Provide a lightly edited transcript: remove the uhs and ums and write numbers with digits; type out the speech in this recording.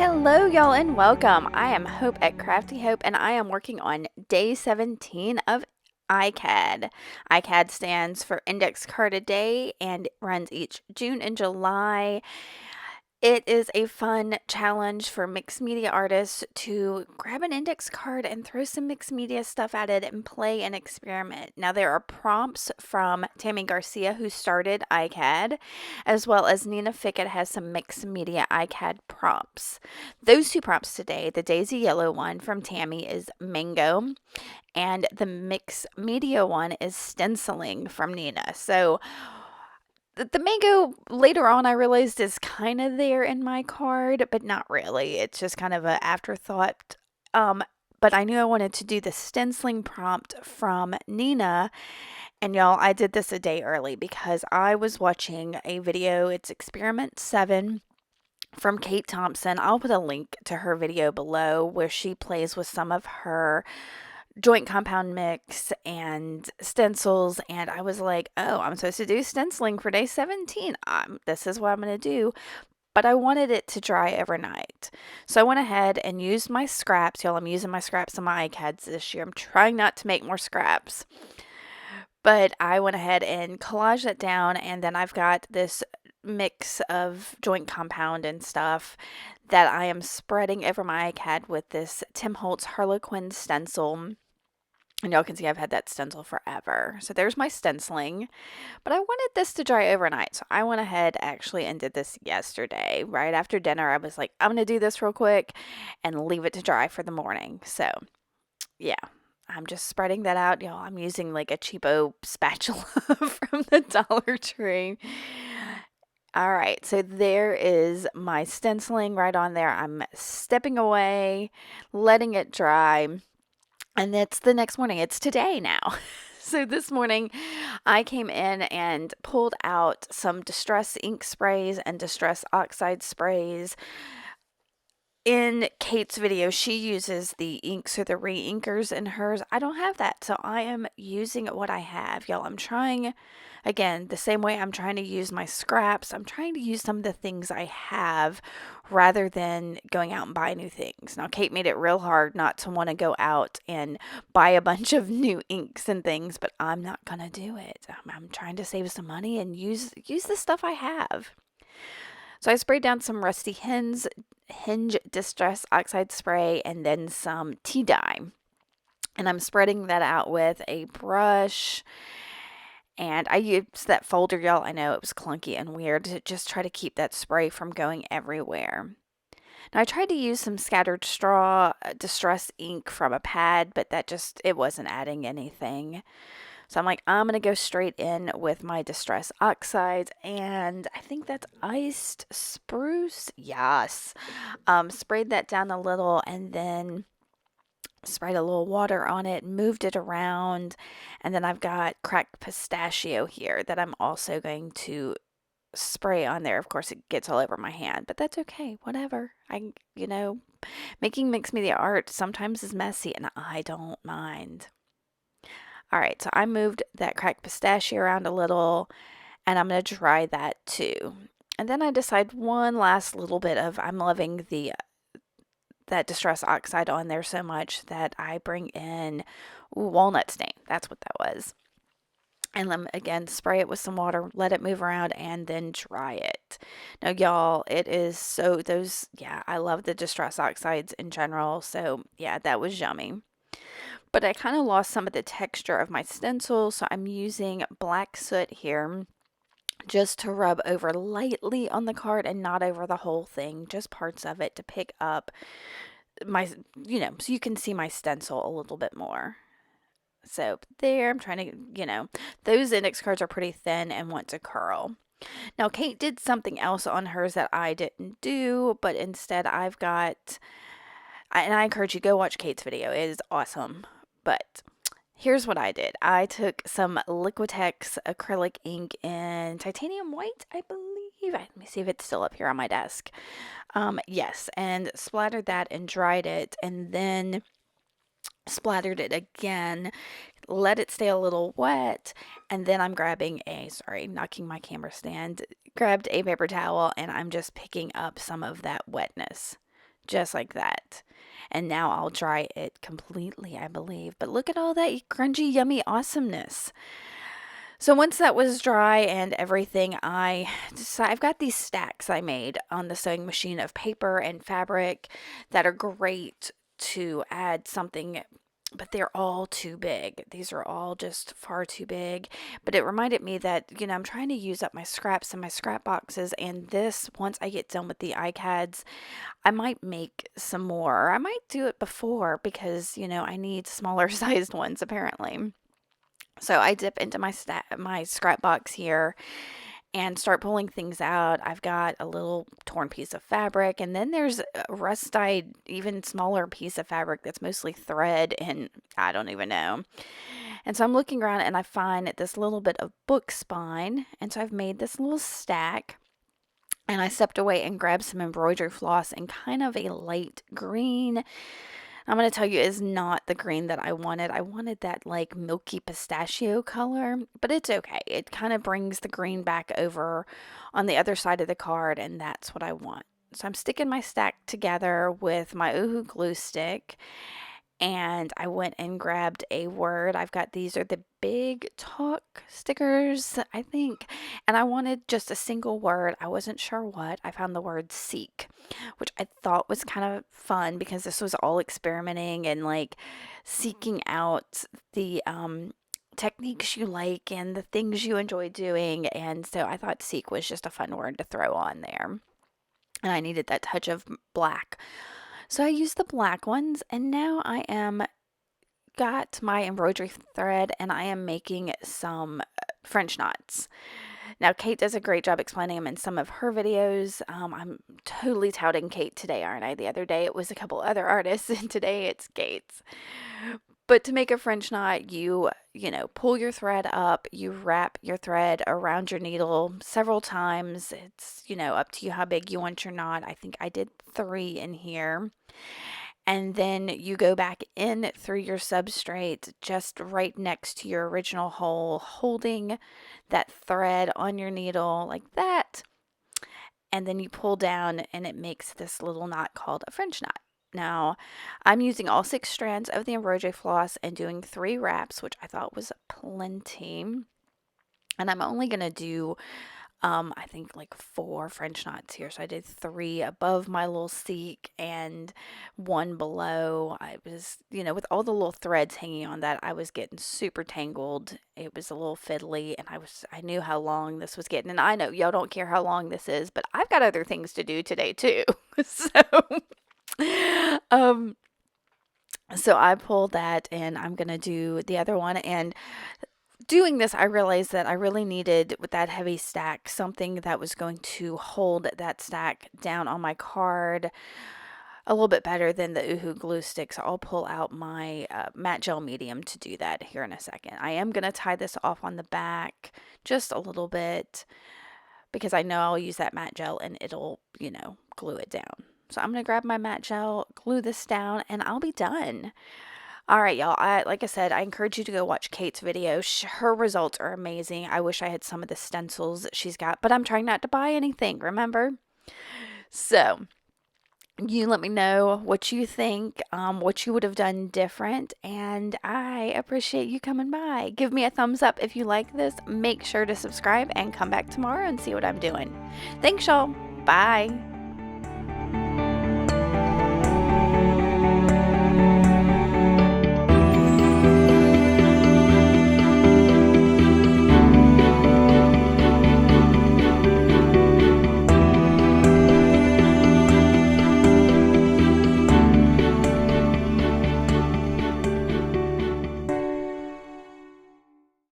Hello, y'all, and welcome. I am Hope at Crafty Hope, and I am working on day 17 of ICAD. ICAD stands for Index Card a Day and runs each June and July. It is a fun challenge for mixed media artists to grab an index card and throw some mixed media stuff at it and play and experiment. Now, there are prompts from Tammy Garcia, who started ICAD, as well as Nina Fickett has some mixed media ICAD prompts. Those two prompts today, the Daisy Yellow one from Tammy is Mango, and the mixed media one is Stenciling from Nina. So, the mango later on I realized is kind of there in my card, but not really. It's just kind of an afterthought. Um, but I knew I wanted to do the stenciling prompt from Nina. And y'all, I did this a day early because I was watching a video. It's Experiment 7 from Kate Thompson. I'll put a link to her video below where she plays with some of her joint compound mix and stencils, and I was like, oh, I'm supposed to do stenciling for day 17. This is what I'm going to do. But I wanted it to dry overnight. So I went ahead and used my scraps. Y'all, I'm using my scraps on my iCads this year. I'm trying not to make more scraps. But I went ahead and collaged that down, and then I've got this mix of joint compound and stuff that I am spreading over my iCad with this Tim Holtz Harlequin stencil. And y'all can see I've had that stencil forever. So there's my stenciling. But I wanted this to dry overnight. So I went ahead actually and did this yesterday. Right after dinner, I was like, I'm going to do this real quick and leave it to dry for the morning. So yeah, I'm just spreading that out. Y'all, I'm using like a cheapo spatula from the Dollar Tree. All right, so there is my stenciling right on there. I'm stepping away, letting it dry. And it's the next morning. It's today now. So this morning I came in and pulled out some Distress ink sprays and Distress oxide sprays. In Kate's video, she uses the inks or the re-inkers in hers. I don't have that, so I am using what I have. Y'all, I'm trying, again, the same way I'm trying to use my scraps. I'm trying to use some of the things I have rather than going out and buy new things. Now, Kate made it real hard not to want to go out and buy a bunch of new inks and things, but I'm not going to do it. I'm trying to save some money and use the stuff I have. So I sprayed down some Rusty Hinge Distress Oxide spray and then some tea dye. And I'm spreading that out with a brush. And I used that folder, y'all. I know it was clunky and weird to just try to keep that spray from going everywhere. Now I tried to use some scattered straw distress ink from a pad, but it wasn't adding anything. So I'm like, I'm going to go straight in with my Distress Oxides, and I think that's iced spruce. Yes. Sprayed that down a little and then sprayed a little water on it, moved it around, and then I've got cracked pistachio here that I'm also going to spray on there. Of course, it gets all over my hand, but that's okay. Whatever. Making mixed media art sometimes is messy, and I don't mind. All right, so I moved that cracked pistachio around a little, and I'm going to dry that too. And then I decide one last little bit of, I'm loving that Distress Oxide on there so much that I bring in walnut stain. That's what that was. And then again, spray it with some water, let it move around, and then dry it. Now, y'all, it is I love the Distress Oxides in general. So, yeah, that was yummy. But I kind of lost some of the texture of my stencil, so I'm using black soot here just to rub over lightly on the card and not over the whole thing, just parts of it to pick up so you can see my stencil a little bit more. So there, I'm trying to, those index cards are pretty thin and want to curl. Now, Kate did something else on hers that I didn't do, but instead and I encourage you, go watch Kate's video. It is awesome. But here's what I did. I took some Liquitex acrylic ink in titanium white, I believe. Let me see if it's still up here on my desk. Yes, and splattered that and dried it, and then splattered it again, let it stay a little wet, and then I'm knocking my camera stand, grabbed a paper towel, and I'm just picking up some of that wetness. just like that. And now I'll dry it completely, I believe. But look at all that crunchy, yummy awesomeness. So once that was dry and everything, I've got these stacks I made on the sewing machine of paper and fabric that are great to add something, but they're all too big. These are all just far too big. But it reminded me that, I'm trying to use up my scraps and my scrap boxes, and this, once I get done with the ICADs, I might make some more. I might do it before because, I need smaller sized ones apparently. So I dip into my scrap box here and start pulling things out. I've got a little torn piece of fabric, and then there's a rust-dyed, even smaller piece of fabric that's mostly thread, and I don't even know. And so I'm looking around and I find this little bit of book spine, and so I've made this little stack. And I stepped away and grabbed some embroidery floss in kind of a light green. I'm going to tell you, is not the green that I wanted. I wanted that like milky pistachio color, but it's okay. It kind of brings the green back over on the other side of the card, and that's what I want. So I'm sticking my stack together with my Oohoo glue stick, and I went and grabbed a word. These are the big talk stickers, I think, and I wanted just a single word. I wasn't sure what. I found the word seek, which I thought was kind of fun because this was all experimenting and like seeking out the techniques you like and the things you enjoy doing. And so I thought seek was just a fun word to throw on there. And I needed that touch of black. So I used the black ones, and now I am got my embroidery thread and I am making some French knots. Now, Kate does a great job explaining them in some of her videos. I'm totally touting Kate today, aren't I? The other day it was a couple other artists, and today it's Kate's. But to make a French knot, you pull your thread up, you wrap your thread around your needle several times. It's, up to you how big you want your knot. I think I did 3 in here. And then you go back in through your substrate just right next to your original hole, holding that thread on your needle like that. And then you pull down and it makes this little knot called a French knot. Now, I'm using all 6 strands of the embroidery floss and doing 3 wraps, which I thought was plenty. And I'm only going to do I think like 4 French knots here. So I did 3 above my little seek and 1 below. I was, with all the little threads hanging on that, I was getting super tangled. It was a little fiddly, and I knew how long this was getting. And I know y'all don't care how long this is, but I've got other things to do today too. So I pulled that, and I'm going to do the other one. And doing this, I realized that I really needed, with that heavy stack, something that was going to hold that stack down on my card a little bit better than the Oohoo glue stick. So I'll pull out my matte gel medium to do that here in a second. I am going to tie this off on the back just a little bit because I know I'll use that matte gel and it'll, glue it down. So I'm going to grab my matte gel, glue this down, and I'll be done. All right, y'all. Like I said, I encourage you to go watch Kate's video. Her results are amazing. I wish I had some of the stencils that she's got, but I'm trying not to buy anything, remember? So, you let me know what you think, what you would have done different, and I appreciate you coming by. Give me a thumbs up if you like this. Make sure to subscribe and come back tomorrow and see what I'm doing. Thanks, y'all. Bye.